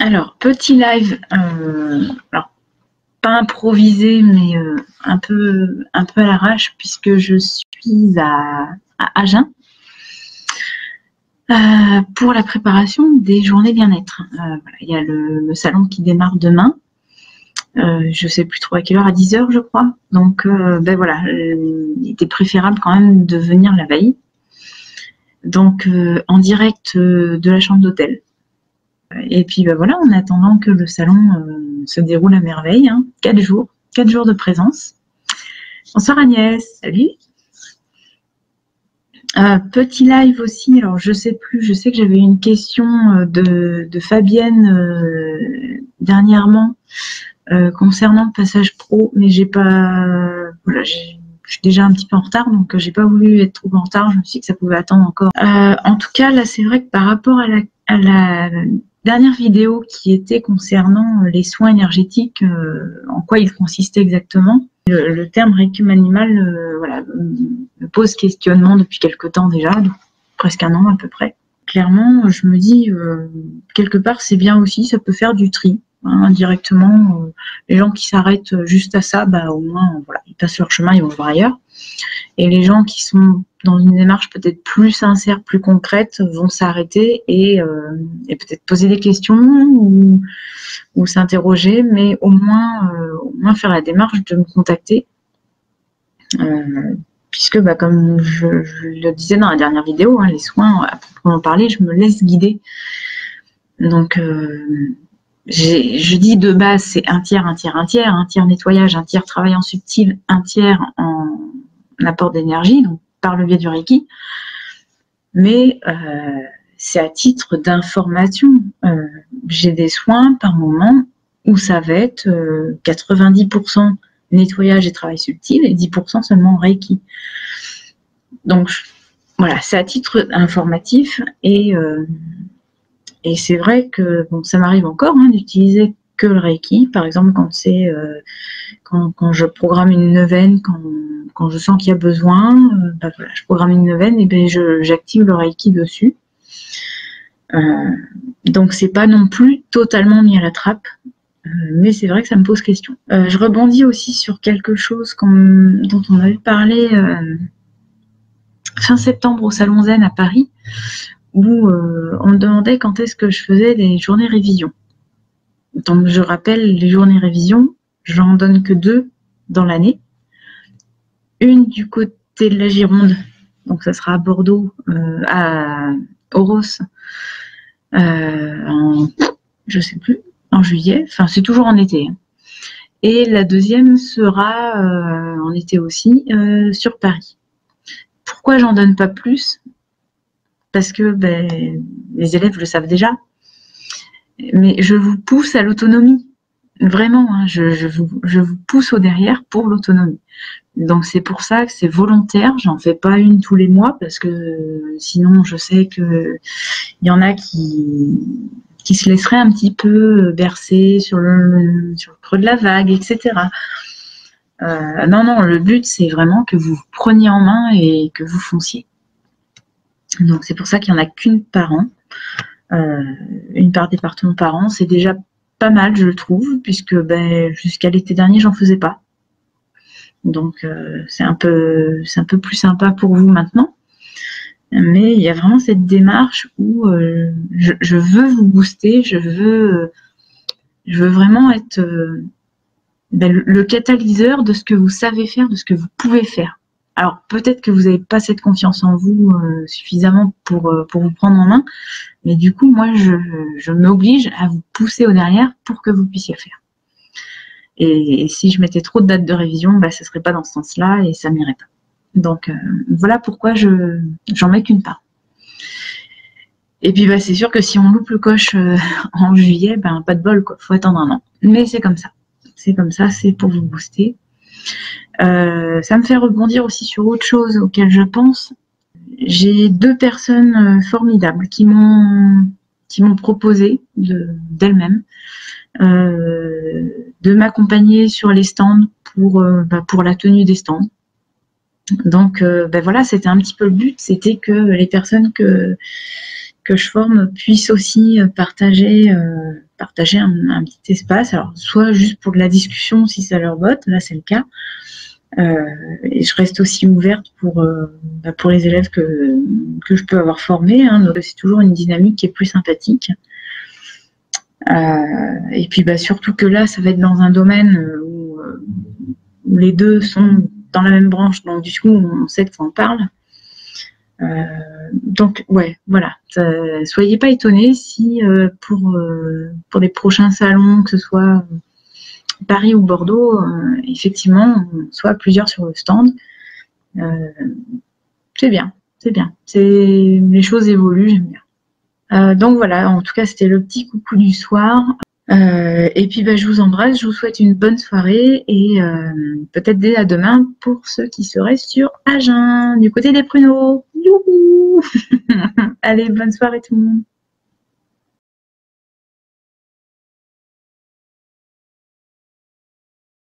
Alors, petit live, alors pas improvisé, mais un peu à l'arrache, puisque je suis à Agen pour la préparation des journées bien-être. Voilà, il y a le salon qui démarre demain. Je sais plus trop à quelle heure, à 10h je crois. Donc ben voilà, il était préférable quand même de venir la veille. Donc en direct de la chambre d'hôtel. Et puis ben voilà, en attendant que le salon se déroule à merveille, hein, 4 jours de présence. Bonsoir Agnès, salut. Petit live aussi, alors je sais plus, je sais que j'avais une question de Fabienne dernièrement concernant le passage pro, mais j'ai pas, voilà, je suis déjà un petit peu en retard, donc j'ai pas voulu être trop en retard. Je me suis dit que ça pouvait attendre encore. En tout cas, là, c'est vrai que par rapport à la dernière vidéo qui était concernant les soins énergétiques, en quoi ils consistaient exactement, le terme récup animal, voilà, me pose questionnement depuis quelque temps déjà, presque un an à peu près. Clairement, je me dis quelque part, c'est bien aussi, ça peut faire du tri. Indirectement, les gens qui s'arrêtent juste à ça, bah, au moins, voilà, ils passent leur chemin, ils vont voir ailleurs. Et les gens qui sont dans une démarche peut-être plus sincère, plus concrète, vont s'arrêter et peut-être poser des questions ou s'interroger, mais au moins faire la démarche de me contacter. Puisque, bah, comme je le disais dans la dernière vidéo, hein, les soins, à proprement parler, je me laisse guider. Donc, je dis de base, c'est un tiers nettoyage, un tiers travail en subtil, un tiers en apport d'énergie, donc par le biais du Reiki. Mais c'est à titre d'information. J'ai des soins par moment où ça va être 90% nettoyage et travail subtil et 10% seulement Reiki. Donc voilà, c'est à titre informatif et c'est vrai que bon, ça m'arrive encore d'utiliser que le Reiki, par exemple quand c'est quand je programme une neuvaine, quand je sens qu'il y a besoin, bah voilà, je programme une neuvaine et ben j'active le Reiki dessus. Donc c'est pas non plus totalement mis à la trappe, mais c'est vrai que ça me pose question. Je rebondis aussi sur quelque chose dont on avait parlé fin septembre au Salon Zen à Paris, où on me demandait quand est-ce que je faisais les journées révision. Donc je rappelle, les journées révision, j'en donne que 2 dans l'année. Une du côté de la Gironde, donc ça sera à Bordeaux, à Oros, je sais plus, en juillet, enfin c'est toujours en été. Et la deuxième sera en été aussi, sur Paris. Pourquoi j'en donne pas plus? Parce que les élèves le savent déjà. Mais je vous pousse à l'autonomie. Vraiment, hein, je vous pousse au derrière pour l'autonomie. Donc c'est pour ça que c'est volontaire. J'en fais pas une tous les mois parce que sinon je sais que il y en a qui se laisseraient un petit peu bercer sur le creux de la vague, etc. Non, le but c'est vraiment que vous preniez en main et que vous fonciez. Donc c'est pour ça qu'il n'y en a qu'une par an. Une par département par an, c'est déjà pas mal, je le trouve, puisque jusqu'à l'été dernier, j'en faisais pas. Donc c'est un peu plus sympa pour vous maintenant. Mais il y a vraiment cette démarche où je veux vous booster, je veux vraiment être le catalyseur de ce que vous savez faire, de ce que vous pouvez faire. Alors peut-être que vous n'avez pas cette confiance en vous suffisamment pour vous prendre en main, mais du coup moi je m'oblige à vous pousser au derrière pour que vous puissiez le faire. Et si je mettais trop de dates de révision, ça serait pas dans ce sens-là et ça m'irait pas. Donc voilà pourquoi j'en mets qu'une part. Et puis c'est sûr que si on loupe le coche en juillet, pas de bol quoi, faut attendre un an. Mais c'est comme ça. C'est comme ça, c'est pour vous booster. Ça me fait rebondir aussi sur autre chose auquel je pense. J'ai 2 personnes formidables qui m'ont proposé d'elles-mêmes de m'accompagner sur les stands pour la tenue des stands. Donc voilà, c'était un petit peu le but, c'était que les personnes que je forme puissent aussi partager un petit espace. Alors, soit juste pour de la discussion si ça leur botte, là c'est le cas. Et je reste aussi ouverte pour les élèves que je peux avoir formés. Hein. Donc, c'est toujours une dynamique qui est plus sympathique. Et puis surtout que là, ça va être dans un domaine où les deux sont dans la même branche, donc du coup, on sait de quoi on parle. Donc, ouais, voilà. Soyez pas étonnés si pour les prochains salons, que ce soit Paris ou Bordeaux, effectivement, on soit plusieurs sur le stand. C'est bien, c'est bien. Les choses évoluent, j'aime bien. Donc voilà, en tout cas, c'était le petit coucou du soir. Et puis je vous embrasse, je vous souhaite une bonne soirée et peut-être dès à demain pour ceux qui seraient sur Agen, du côté des pruneaux. Youhou. Allez, bonne soirée tout le monde.